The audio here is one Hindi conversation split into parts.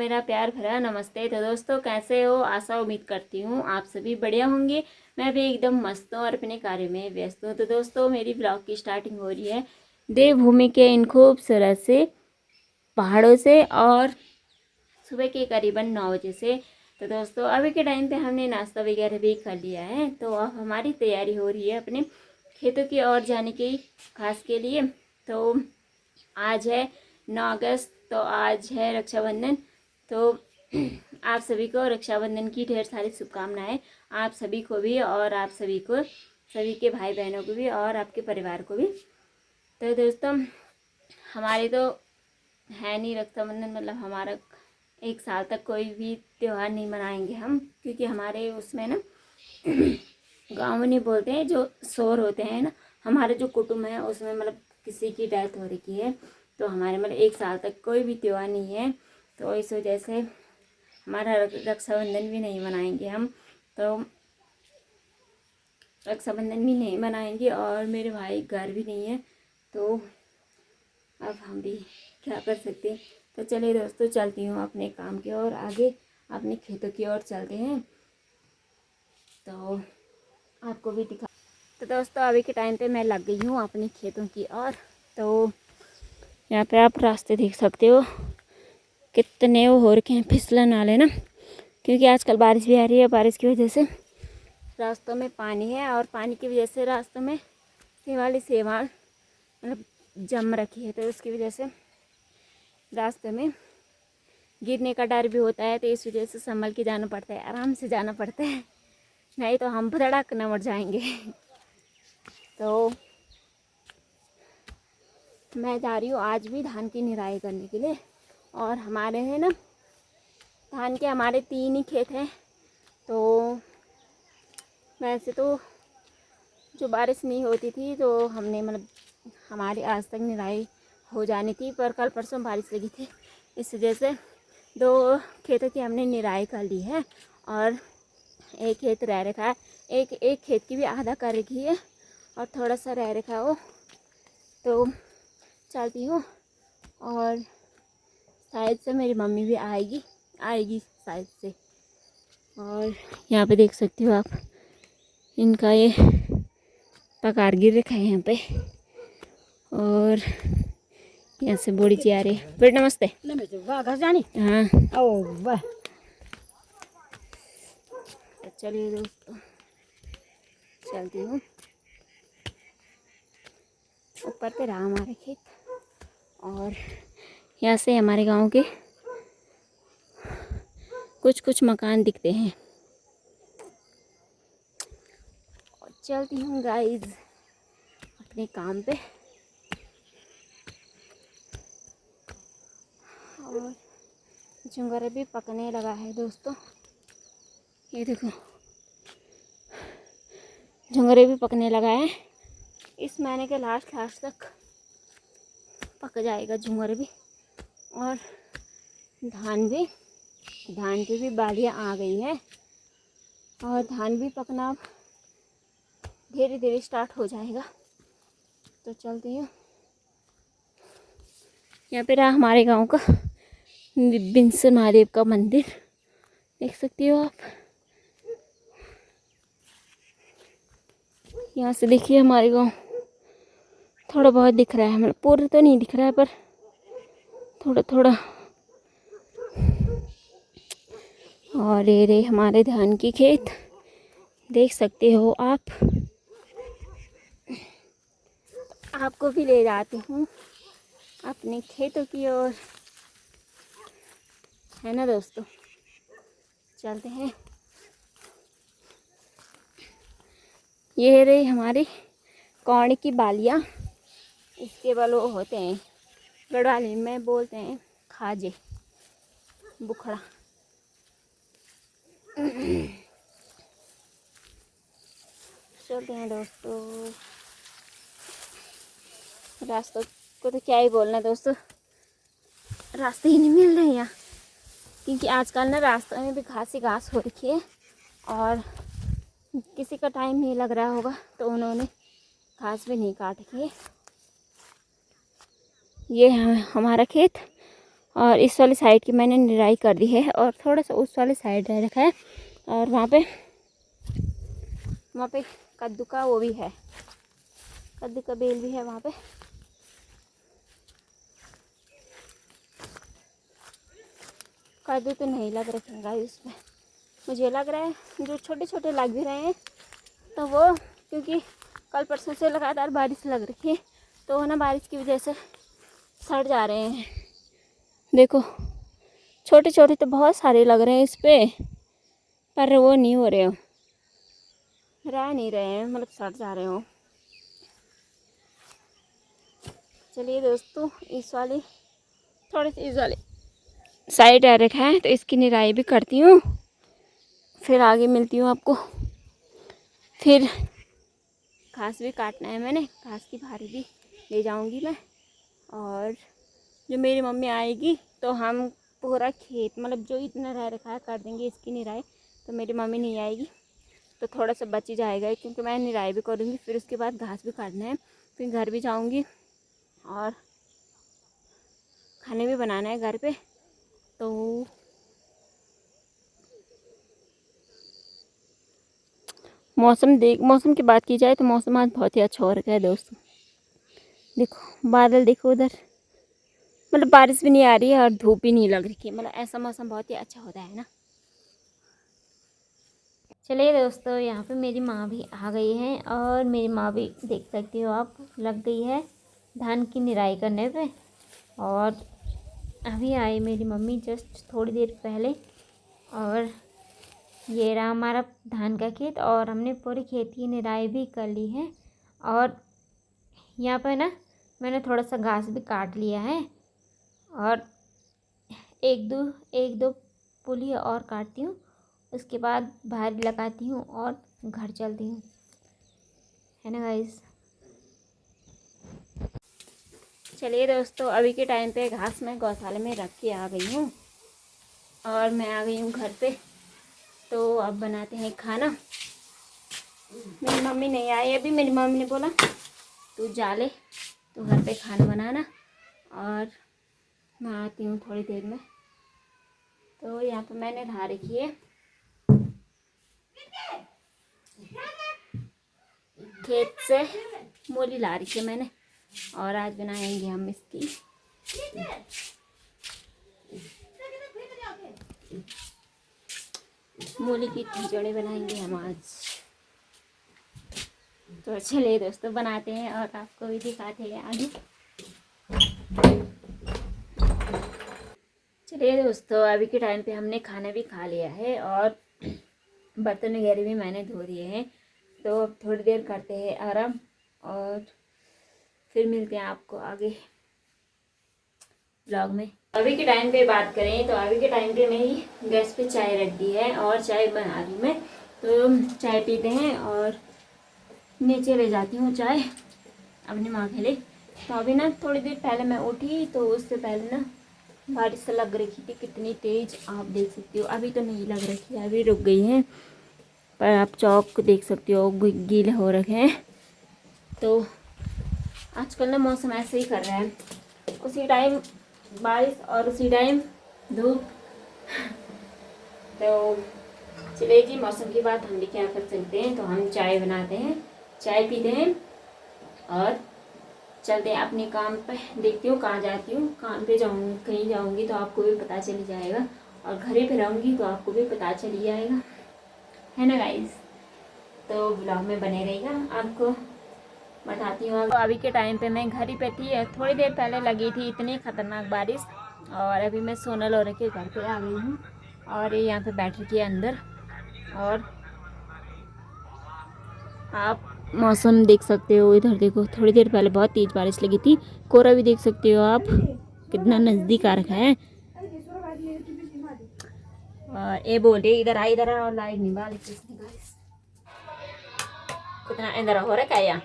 मेरा प्यार भरा नमस्ते। तो दोस्तों कैसे हो? आशा उम्मीद करती हूँ आप सभी बढ़िया होंगे। मैं भी एकदम मस्त हूँ और अपने कार्य में व्यस्त हूँ। तो दोस्तों मेरी ब्लॉग की स्टार्टिंग हो रही है देवभूमि के इन खूबसूरत से पहाड़ों से और सुबह के करीबन 9 बजे से। तो दोस्तों अभी के टाइम पे हमने नाश्ता वगैरह भी कर लिया है। तो अब हमारी तैयारी हो रही है अपने खेतों की ओर जाने की खास के लिए। तो आज है 9 अगस्त, तो आज है रक्षाबंधन। तो आप सभी को रक्षाबंधन की ढेर सारी शुभकामनाएं, आप सभी को भी और आप सभी को, सभी के भाई बहनों को भी और आपके परिवार को भी। तो दोस्तों हमारे तो है नहीं रक्षाबंधन, मतलब हमारा 1 साल तक कोई भी त्यौहार नहीं मनाएंगे हम, क्योंकि हमारे उसमें ना गाँव में नहीं बोलते हैं, जो शोर होते हैं ना, हमारे जो कुटुंब है उसमें मतलब किसी की डेथ हो रखी है, तो हमारे मतलब 1 साल तक कोई भी त्यौहार नहीं है। तो इस वजह से हमारा रक्षाबंधन भी नहीं मनाएंगे हम। तो रक्षाबंधन भी नहीं मनाएंगे और मेरे भाई घर भी नहीं है, तो अब हम भी क्या कर सकते हैं। तो चलिए दोस्तों चलती हूँ अपने काम की ओर, आगे अपने खेतों की ओर चलते हैं तो आपको भी दिखा। तो दोस्तों अभी के टाइम पे मैं लग गई हूँ अपने खेतों की ओर। तो यहाँ पे आप रास्ते देख सकते हो कितने वो हो रखे हैं फिसलन वाले ना, क्योंकि आजकल बारिश भी आ रही है। बारिश की वजह से रास्तों में पानी है और पानी की वजह से रास्तों में सेवाल मतलब जम रखी है, तो उसकी वजह से रास्ते में गिरने का डर भी होता है। तो इस वजह से संभल के जाना पड़ता है, आराम से जाना पड़ता है, नहीं तो हम भड़क न मर जाएंगे। तो मैं जा रही हूँ आज भी धान की निराई करने के लिए। और हमारे हैं ना धान के हमारे 3 ही खेत हैं। तो वैसे तो जो बारिश नहीं होती थी तो हमने मतलब हमारी आज तक निराई हो जानी थी, पर कल परसों बारिश लगी थी, इस वजह से 2 खेतों की हमने निराई कर ली है और एक खेत रह रखा है। एक खेत की भी आधा कर रखी है और थोड़ा सा रह रखा है वो। तो चलती हूँ और शायद से मेरी मम्मी भी आएगी शायद से। और यहाँ पे देख सकती हो आप, इनका ये पकार गिर रखा है यहाँ पे। और यहाँ से बूढ़ी जी आ रही है। बेटा नमस्ते। हाँ तो चलिए दोस्तों चलती हूँ। ऊपर पे रहा हमारे खेत और यहाँ से हमारे गांव के कुछ मकान दिखते हैं। और चलती हूँ गाइस अपने काम पे। और झुंगर भी पकने लगा है दोस्तों, ये देखो झुंगरे भी पकने लगा है। इस महीने के लास्ट तक पक जाएगा झुंगर भी। और धान की भी बालियाँ आ गई है और धान भी पकना धीरे धीरे स्टार्ट हो जाएगा। तो चलती हूँ। यहाँ पे रहा हमारे गांव का बिंसर महादेव का मंदिर, देख सकती हो आप। यहाँ से देखिए हमारे गांव थोड़ा बहुत दिख रहा है, मतलब पूरा तो नहीं दिख रहा है पर थोड़ा थोड़ा। और ये रहे हमारे धान की खेत, देख सकते हो आप। आपको भी ले जाती हूँ अपने खेतों की ओर, है ना दोस्तों। चलते हैं। ये रही हमारी कौड़ी की बालियाँ, इसके बल वो होते हैं गढ़वाली में बोलते हैं खाजे बुखड़ा। चलते हैं दोस्तों। रास्तों को तो क्या ही बोलना दोस्तों, रास्ते ही नहीं मिल रहे यहाँ, क्योंकि आजकल ना रास्तों में भी घास ही घास हो रखी है और किसी का टाइम नहीं लग रहा होगा तो उन्होंने घास भी नहीं काट रखी है। ये है हमारा खेत और इस वाली साइड की मैंने निराई कर दी है और थोड़ा सा उस वाले साइड रह रखा है। और वहाँ पे कद्दू का वो भी है, कद्दू का बेल भी है वहाँ पे। कद्दू तो नहीं लग रखे गाइस इसमें, मुझे लग रहा है जो छोटे छोटे लग भी रहे हैं तो वो क्योंकि कल परसों से लगातार बारिश लग रही है तो ना बारिश की वजह से सड़ जा रहे हैं। देखो छोटे छोटे तो बहुत सारे लग रहे हैं इस पे, पर वो नहीं हो रहे हो, रह नहीं रहे हैं, मतलब सड़ जा रहे हो। चलिए दोस्तों इस वाली थोड़ी सी इस वाली साइड आ रखा है तो इसकी निराई भी करती हूँ, फिर आगे मिलती हूँ आपको। फिर घास भी काटना है मैंने, घास की भारी भी ले जाऊँगी मैं। और जो मेरी मम्मी आएगी तो हम पूरा खेत मतलब जो इतना रह रखा है कर देंगे इसकी निराई। तो मेरी मम्मी नहीं आएगी तो थोड़ा सा बच ही जाएगा, क्योंकि मैं निराई भी करूँगी, फिर उसके बाद घास भी काटना है, फिर घर भी जाऊँगी और खाने भी बनाना है घर पे। तो मौसम की बात की जाए तो मौसम आज बहुत ही अच्छा हो रखा है दोस्तों। देखो बादल देखो उधर, मतलब बारिश भी नहीं आ रही है और धूप भी नहीं लग रही है, मतलब ऐसा मौसम बहुत ही अच्छा होता है ना। चलिए दोस्तों यहाँ पे मेरी माँ भी आ गई है और मेरी माँ भी देख सकती हो आप लग गई है धान की निराई करने पे। और अभी आई मेरी मम्मी जस्ट थोड़ी देर पहले। और ये रहा हमारा धान का खेत और हमने पूरे खेत की निराई भी कर ली है। और यहाँ पर ना मैंने थोड़ा सा घास भी काट लिया है और एक दो पुली और काटती हूँ, उसके बाद भारी लगाती हूँ और घर चलती हूँ, है ना गाइस। चलिए दोस्तों अभी के टाइम पे घास मैं गौशाले में रख के आ गई हूँ और मैं आ गई हूँ घर पे। तो अब बनाते हैं खाना। मेरी मम्मी नहीं आई अभी, मेरी मम्मी ने बोला तू जा ले तो घर पे खाना बनाना और मैं आती हूँ थोड़ी देर में। तो यहाँ पे मैंने ला रखी है खेत से मूली ला रखी है मैंने और आज बनाएंगे हम इसकी मूली की खिचड़ी बनाएंगे हम आज। तो चलिए दोस्तों बनाते हैं और आपको भी दिखाते हैं आगे। चलिए दोस्तों अभी के टाइम पे हमने खाना भी खा लिया है और बर्तन वगैरह भी मैंने धो दिए हैं। तो अब थोड़ी देर करते हैं आराम और फिर मिलते हैं आपको आगे ब्लॉग में। अभी के टाइम पे बात करें तो अभी के टाइम पे मैं गैस पे चाय रख दी है और चाय बना रही मैं। तो चाय पीते हैं और नीचे ले जाती हूँ चाय अपनी माँ के लिए। तो अभी ना थोड़ी देर पहले मैं उठी तो उससे पहले ना बारिश से लग रही थी कितनी तेज़, आप देख सकते हो। अभी तो नहीं लग रही है, अभी रुक गई है, पर आप चौक को देख सकते हो गीले हो रखे हैं। तो आजकल ना मौसम ऐसे ही कर रहा है, उसी टाइम बारिश और उसी टाइम धूप। तो चलिए जी मौसम की बात हम भी क्या कर सकते हैं। तो हम चाय बनाते हैं, चाय पीते हैं और चलते हैं अपने काम पे। देखती हूँ कहाँ जाती हूँ, काम पे जाऊँगी कहीं जाऊँगी तो आपको भी पता चल जाएगा और घर ही पे रहूँगी तो आपको भी पता चल जाएगा, है ना गाइस। तो ब्लॉग में बने रहेगा, आपको बताती हूँ। तो अभी के टाइम पे मैं घर ही पे थी, थोड़ी देर पहले लगी थी इतनी ख़तरनाक बारिश और अभी मैं सोनल और के घर पे आ गई हूँ और ये यहाँ पे बैठ रखी है अंदर। और आप मौसम देख सकते हो, इधर देखो थोड़ी देर पहले बहुत तेज़ बारिश लगी थी, कोहरा भी देख सकते हो आप कितना नज़दीक आ रखा है। और ये बोल रही इधर आ और लाइट नहीं बाल कितना इधर हो रहा है क्या।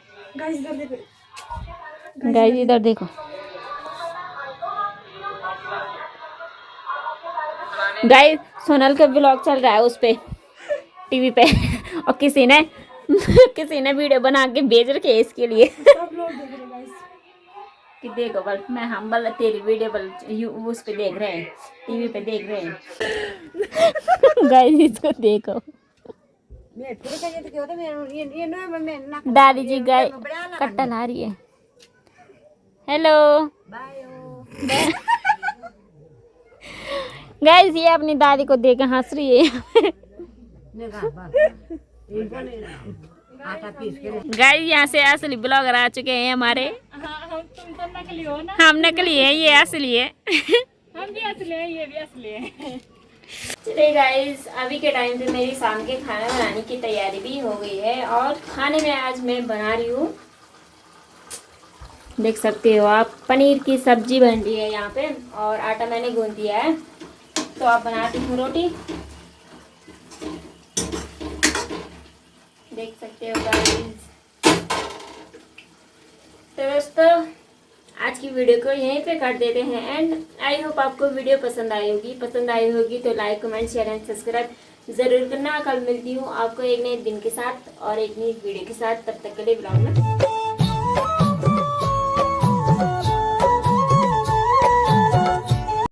गाइस इधर देखो, गाइस सोनल का ब्लॉग चल रहा है उस पे टीवी पे और किसी ने वीडियो बना के भेज रखी है इसके लिए। सब लोग देख रहे गाइस। कि देखो बल मैं हम बल तेरी वीडियो बल उस पे देख रहे हैं, टीवी पे देख रहे हैं। गाइस इसको देखो, दादी जी गाय कट्टा ला रही है। हेलो गाइस, ये अपनी दादी को देख हंस रही है। गाइस यहाँ से असली ब्लॉगर आ चुके हैं हमारे। तुम तो नकली हो ना। हम नकली हैं, ये असली है। हम भी असली हैं, ये भी असली है। चलिए गाइस, अभी के टाइम पे मेरी शाम के खाना बनाने की तैयारी भी हो गई है और खाने में आज मैं बना रही हूँ, देख सकते हो आप, पनीर की सब्जी बन रही है यहाँ पे और आटा मैंने गूंद दिया है। तो आप बनाती हूँ रोटी, देख सकते हो गाइस। तो दोस्तों आज की वीडियो को यहीं पे कर देते हैं एंड। आई होप आपको वीडियो पसंद आई होगी तो like comment share and subscribe जरूर करना। कल मिलती हूँ आपको एक नए दिन के साथ और एक नई वीडियो के साथ, तब तक के लिए ब्लॉग में